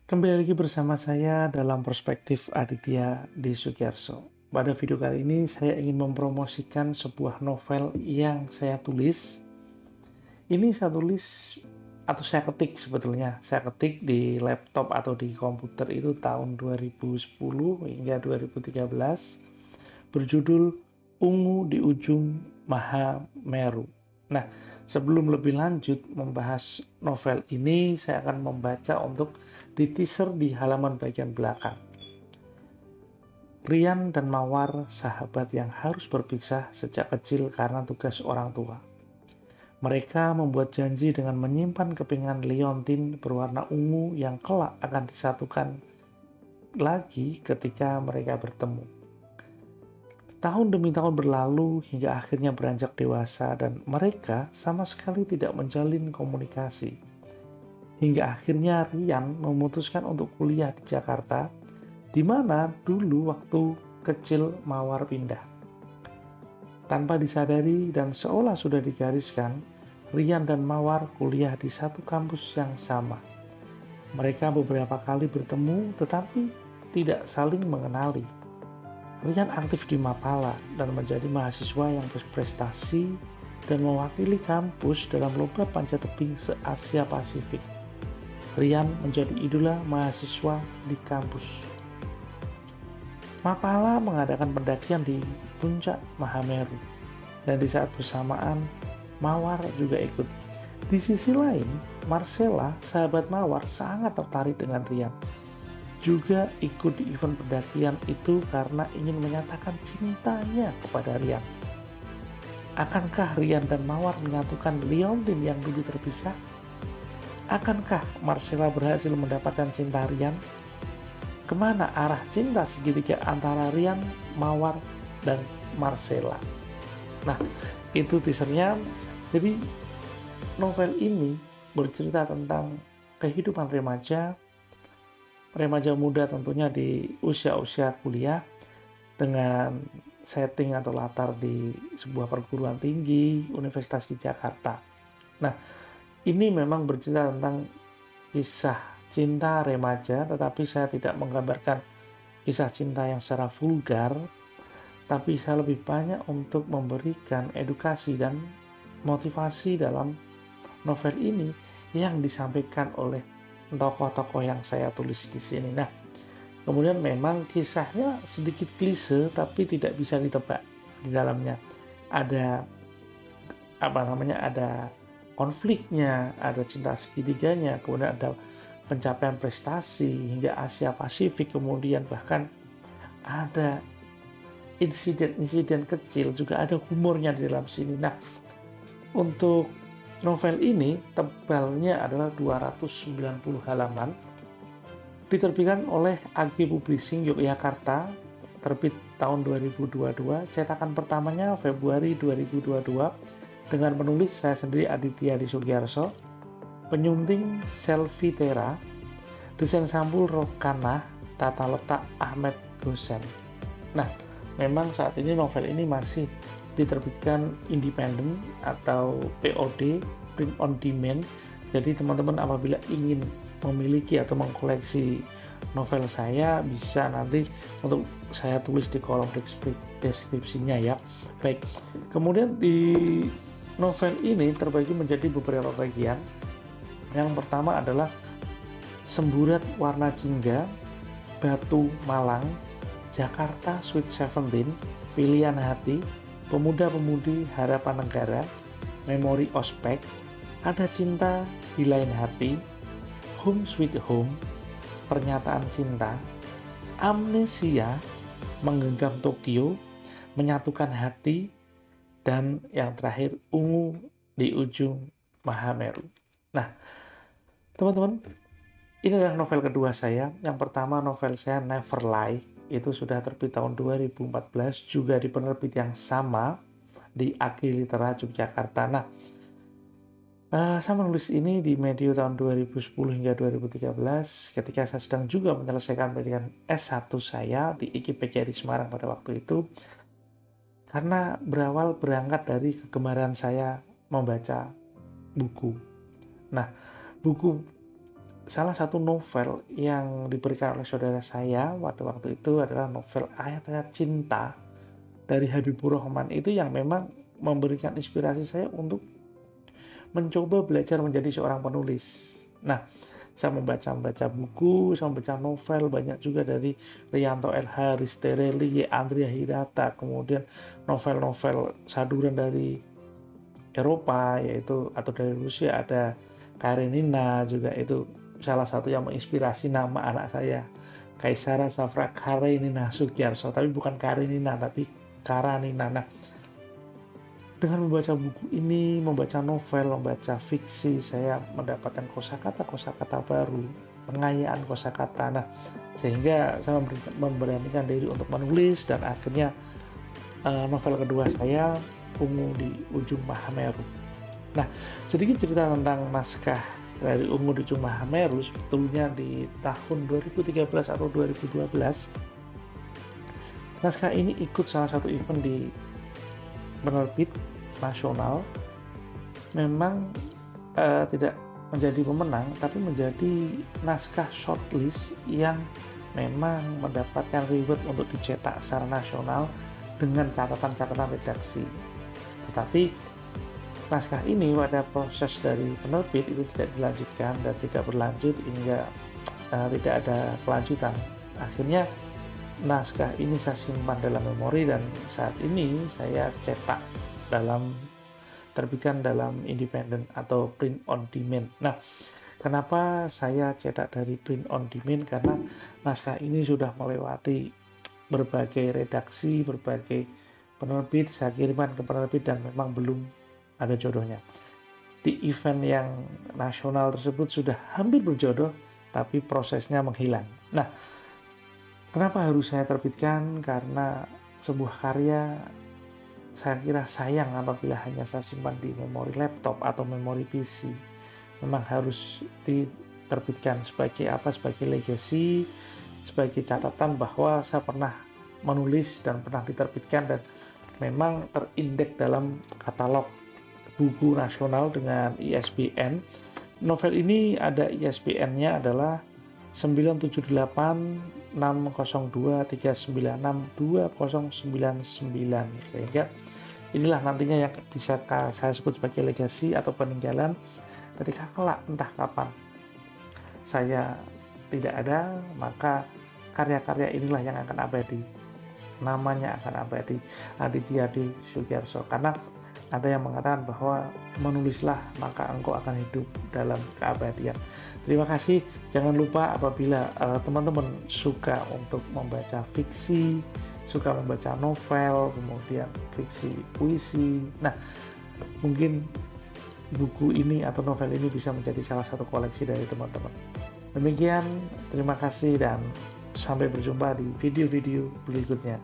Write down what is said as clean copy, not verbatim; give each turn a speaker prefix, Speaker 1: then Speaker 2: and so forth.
Speaker 1: Kembali lagi bersama saya dalam perspektif Aditya di Sugiarso. Pada video kali ini saya ingin mempromosikan sebuah novel yang saya tulis. Ini saya tulis atau saya ketik sebetulnya. Saya ketik di laptop atau di komputer itu tahun 2010 hingga 2013. Berjudul Ungu di Ujung Mahameru. Nah, sebelum lebih lanjut membahas novel ini, saya akan membaca untuk di teaser di halaman bagian belakang. Rian dan Mawar, sahabat yang harus berpisah sejak kecil karena tugas orang tua. Mereka membuat janji dengan menyimpan kepingan liontin berwarna ungu yang kelak akan disatukan lagi ketika mereka bertemu. Tahun demi tahun berlalu hingga akhirnya beranjak dewasa dan mereka sama sekali tidak menjalin komunikasi. Hingga akhirnya Rian memutuskan untuk kuliah di Jakarta, di mana dulu waktu kecil Mawar pindah. Tanpa disadari dan seolah sudah digariskan, Rian dan Mawar kuliah di satu kampus yang sama. Mereka beberapa kali bertemu tetapi tidak saling mengenali. Rian aktif di Mapala dan menjadi mahasiswa yang berprestasi dan mewakili kampus dalam lomba panjat tebing se-Asia Pasifik. Rian menjadi idola mahasiswa di kampus. Mapala mengadakan pendakian di puncak Mahameru, dan di saat bersamaan Mawar juga ikut. Di sisi lain, Marcella, sahabat Mawar, sangat tertarik dengan Rian. Juga ikut di event pendakian itu karena ingin menyatakan cintanya kepada Rian. Akankah Rian dan Mawar menyatukan liontin yang dulu terpisah? Akankah Marcella berhasil mendapatkan cinta Rian? Kemana arah cinta segitiga antara Rian, Mawar, dan Marcella? Nah, itu teasernya. Jadi, novel ini bercerita tentang kehidupan remaja muda tentunya di usia-usia kuliah dengan setting atau latar di sebuah perguruan tinggi, universitas di Jakarta. Nah, ini memang bercerita tentang kisah cinta remaja, tetapi saya tidak menggambarkan kisah cinta yang secara vulgar, tapi saya lebih banyak untuk memberikan edukasi dan motivasi dalam novel ini yang disampaikan oleh tokoh-tokoh yang saya tulis di sini. Nah, kemudian memang kisahnya sedikit klise, tapi tidak bisa ditebak. Di dalamnya ada ada konfliknya, ada cinta segitiganya, kemudian ada pencapaian prestasi hingga Asia Pasifik, kemudian bahkan ada insiden-insiden kecil, juga ada humornya di dalam sini. Nah, untuk novel ini tebalnya adalah 290 halaman, diterbitkan oleh AG Publishing Yogyakarta, terbit tahun 2022, cetakan pertamanya Februari 2022, dengan penulis saya sendiri Aditya di Sugiarso, penyunting Selvi Tera, desain sampul Rokana, tata letak Ahmed Gosen. Nah, memang saat ini novel ini masih diterbitkan independen atau POD, print on demand. Jadi teman-teman apabila ingin memiliki atau mengkoleksi novel saya, bisa nanti untuk saya tulis di kolom deskripsinya ya. Baik, kemudian di novel ini terbagi menjadi beberapa bagian. Yang pertama adalah Semburat Warna Jingga, Batu Malang, Jakarta Sweet 17, Pilihan Hati, Pemuda-Pemudi Harapan Negara, Memori Ospek, Ada Cinta di Lain Hati, Home Sweet Home, Pernyataan Cinta, Amnesia, Menggenggam Tokyo, Menyatukan Hati, dan yang terakhir Ungu di Ujung Mahameru. Nah, teman-teman, ini adalah novel kedua saya. Yang pertama novel saya Never Lie, itu sudah terbit tahun 2014, juga di penerbit yang sama di AG Litera Yogyakarta. Nah, saya menulis ini di medio tahun 2010 hingga 2013 ketika saya sedang juga menyelesaikan pendidikan S1 saya di IKIP di Semarang pada waktu itu, karena berawal berangkat dari kegemaran saya membaca buku. Nah, buku salah satu novel yang diberikan oleh saudara saya pada waktu itu adalah novel Ayat-Ayat Cinta dari Habibur Rahman, itu yang memang memberikan inspirasi saya untuk mencoba belajar menjadi seorang penulis. Nah, saya membaca buku, saya membaca novel banyak juga dari Rianto LH, Ristereli, Andrea Hirata, kemudian novel-novel saduran dari Eropa yaitu atau dari Rusia ada Karenina, juga itu salah satu yang menginspirasi nama anak saya, Kaisara Safra Karenina Sugiarso, tapi bukan Karenina tapi Karanina. Nah, dengan membaca buku ini, membaca novel, membaca fiksi, saya mendapatkan kosakata baru, pengayaan kosakata. Nah, sehingga saya memberanikan diri untuk menulis, dan akhirnya novel kedua saya, Ungu di Ujung Mahameru. Nah, sedikit cerita tentang naskah dari Ungu di Ujung Mahameru. Sebetulnya di tahun 2013 atau 2012, naskah ini ikut salah satu event di penerbit nasional. Memang tidak menjadi pemenang, tapi menjadi naskah shortlist yang memang mendapatkan reward untuk dicetak secara nasional dengan catatan-catatan redaksi. Tetapi naskah ini pada proses dari penerbit itu tidak dilanjutkan dan tidak berlanjut hingga tidak ada kelanjutan. Akhirnya naskah ini saya simpan dalam memori dan saat ini saya cetak terbitkan dalam independen atau print on demand. Nah, kenapa saya cetak dari print on demand? Karena naskah ini sudah melewati berbagai redaksi, berbagai penerbit, saya kirimkan ke penerbit dan memang belum ada jodohnya. Di event yang nasional tersebut sudah hampir berjodoh, tapi prosesnya menghilang. Nah, kenapa harus saya terbitkan? Karena sebuah karya saya kira sayang apabila hanya saya simpan di memori laptop atau memori PC. Memang harus diterbitkan sebagai apa? Sebagai legacy, sebagai catatan bahwa saya pernah menulis dan pernah diterbitkan dan memang terindeks dalam katalog buku nasional dengan ISBN. Novel ini ada ISBN-nya adalah 9786023962099, sehingga inilah nantinya yang bisa saya sebut sebagai legasi atau peninggalan ketika kelak entah kapan saya tidak ada, maka karya-karya inilah yang akan abadi, namanya akan abadi, Aditya Dwi Sugiarso. Karena ada yang mengatakan bahwa menulislah maka engkau akan hidup dalam keabadian. Terima kasih. Jangan lupa apabila teman-teman suka untuk membaca fiksi, suka membaca novel, kemudian fiksi puisi. Nah, mungkin buku ini atau novel ini bisa menjadi salah satu koleksi dari teman-teman. Demikian, terima kasih dan sampai berjumpa di video-video berikutnya.